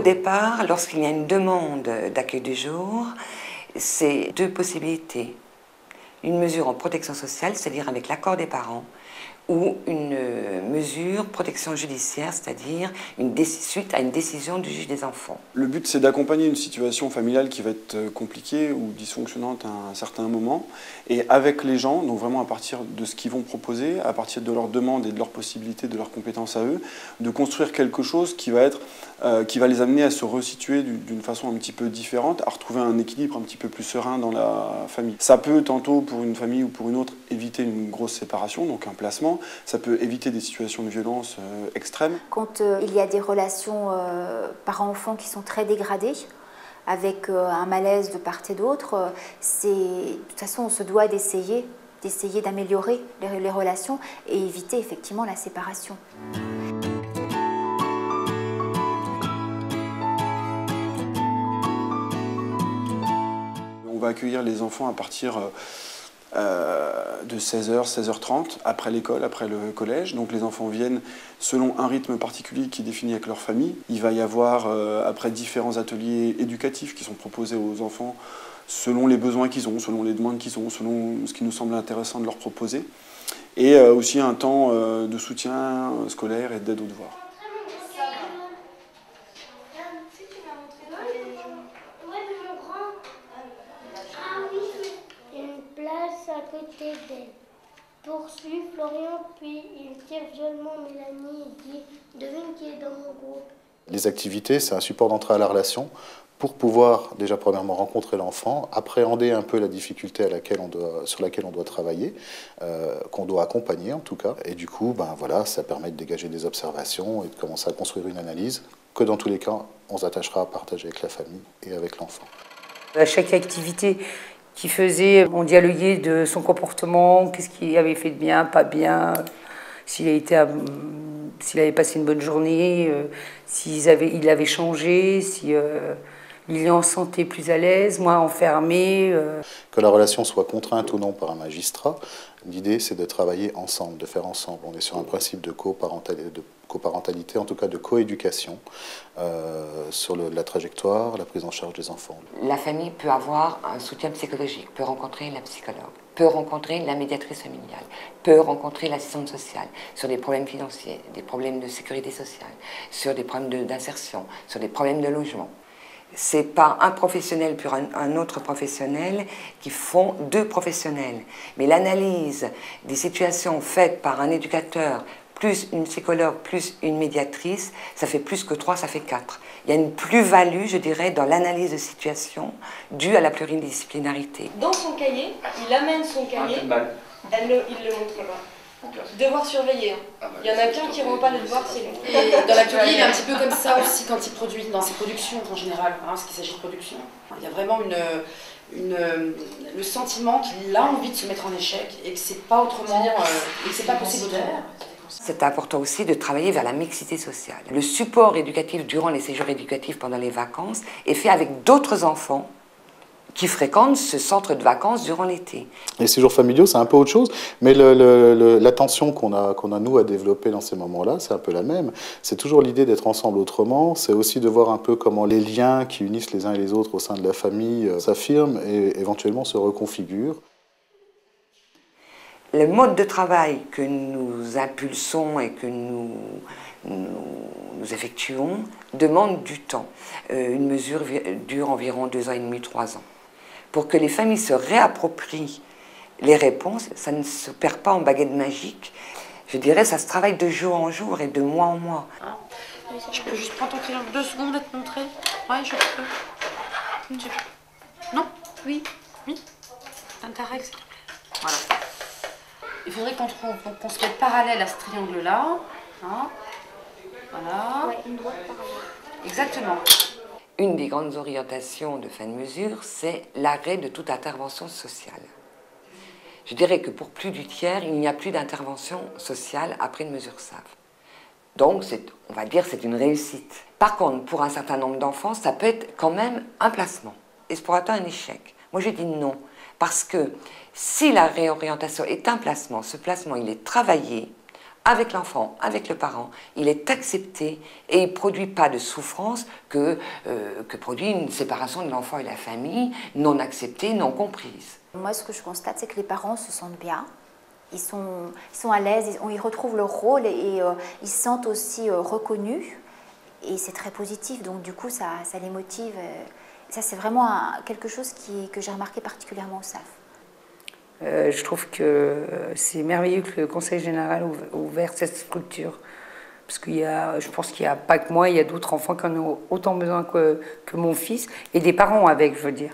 départ, lorsqu'il y a une demande d'accueil du jour, c'est deux possibilités. Une mesure en protection sociale, c'est-à-dire avec l'accord des parents, ou une mesure protection judiciaire, c'est-à-dire suite à une décision du juge des enfants. Le but, c'est d'accompagner une situation familiale qui va être compliquée ou dysfonctionnante à un certain moment, et avec les gens, donc vraiment à partir de ce qu'ils vont proposer, à partir de leurs demandes et de leurs possibilités, de leurs compétences à eux, de construire quelque chose qui va les amener à se resituer d'une façon un petit peu différente, à retrouver un équilibre un petit peu plus serein dans la famille. Ça peut, tantôt pour une famille ou pour une autre, éviter une grosse séparation, donc un placement. Ça peut éviter des situations de violence extrêmes. Quand il y a des relations parents-enfants qui sont très dégradées, avec un malaise de part et d'autre, de toute façon on se doit d'essayer d'améliorer les relations et éviter effectivement la séparation. On va accueillir les enfants à partir de 16h, 16h30, après l'école, après le collège. Donc les enfants viennent selon un rythme particulier qui est défini avec leur famille. Il va y avoir après différents ateliers éducatifs qui sont proposés aux enfants selon les besoins qu'ils ont, selon les demandes qu'ils ont, selon ce qui nous semble intéressant de leur proposer. Et aussi un temps de soutien scolaire et d'aide aux devoirs. À côté d'elle. Poursuit Florian, puis il tire violemment Mélanie et dit « Devine qui est dans mon groupe ». Les activités, c'est un support d'entrée à la relation pour pouvoir déjà premièrement rencontrer l'enfant, appréhender un peu la difficulté sur laquelle on doit travailler, qu'on doit accompagner en tout cas. Et du coup, voilà, ça permet de dégager des observations et de commencer à construire une analyse que dans tous les cas, on s'attachera à partager avec la famille et avec l'enfant. À chaque activité qui faisait, on dialoguait de son comportement, qu'est-ce qu'il avait fait de bien, pas bien, s'il avait passé une bonne journée, il avait changé, si Lilian se sentait plus à l'aise, moins enfermé. Que la relation soit contrainte ou non par un magistrat, l'idée c'est de travailler ensemble, de faire ensemble. On est sur un principe de coparentalité, en tout cas de coéducation, sur la trajectoire, la prise en charge des enfants. La famille peut avoir un soutien psychologique, peut rencontrer la psychologue, peut rencontrer la médiatrice familiale, peut rencontrer l'assistante sociale sur des problèmes financiers, des problèmes de sécurité sociale, sur des problèmes d'insertion, sur des problèmes de logement. C'est pas un professionnel puis un autre professionnel qui font deux professionnels. Mais l'analyse des situations faites par un éducateur, plus une psychologue, plus une médiatrice, ça fait plus que 3, ça fait 4. Il y a une plus-value, je dirais, dans l'analyse de situation due à la pluridisciplinarité. Dans son cahier, il amène son cahier, il le montre pas. Devoir surveiller. Il y en a qu'un qui ne rend pas le devoir, c'est lui. Et dans l'atelier, il est un petit peu comme ça aussi quand il produit, dans ses productions en général, parce qu'il s'agit de production. Il y a vraiment le sentiment qu'il a envie de se mettre en échec et que c'est pas autrement, et que c'est pas possible autrement. C'est important aussi de travailler vers la mixité sociale. Le support éducatif durant les séjours éducatifs pendant les vacances est fait avec d'autres enfants qui fréquentent ce centre de vacances durant l'été. Les séjours familiaux, c'est un peu autre chose, mais l'attention qu'on a nous à développer dans ces moments-là, c'est un peu la même. C'est toujours l'idée d'être ensemble autrement, c'est aussi de voir un peu comment les liens qui unissent les uns et les autres au sein de la famille s'affirment et éventuellement se reconfigurent. Le mode de travail que nous impulsons et que nous effectuons demande du temps. Une mesure dure environ 2 ans et demi, 3 ans. Pour que les familles se réapproprient les réponses, ça ne se perd pas en baguette magique. Je dirais, ça se travaille de jour en jour et de mois en mois. Je peux juste prendre ton crayon 2 secondes et te montrer? Ouais, je peux. Non? Oui? Oui? Donne ta règle, s'il te plaît. Voilà. Il faudrait qu'on se mette parallèle à ce triangle-là. Hein? Voilà. Ouais, une droite parallèle. Exactement. Une des grandes orientations de fin de mesure, c'est l'arrêt de toute intervention sociale. Je dirais que pour plus du tiers, il n'y a plus d'intervention sociale après une mesure SAV. Donc, on va dire c'est une réussite. Par contre, pour un certain nombre d'enfants, ça peut être quand même un placement. Et c'est pour autant un échec. Moi, je dis non. Parce que si la réorientation est un placement, ce placement, il est travaillé avec l'enfant, avec le parent, il est accepté et il ne produit pas de souffrance que produit une séparation de l'enfant et de la famille, non acceptée, non comprise. Moi, ce que je constate, c'est que les parents se sentent bien, ils sont à l'aise, ils retrouvent leur rôle et ils se sentent aussi reconnus. Et c'est très positif, donc du coup, ça les motive. Ça, c'est vraiment quelque chose que j'ai remarqué particulièrement au SAF. Je trouve que c'est merveilleux que le Conseil général ait ouvert cette structure. Parce je pense qu'il n'y a pas que moi, il y a d'autres enfants qui en ont autant besoin que mon fils, et des parents avec, je veux dire.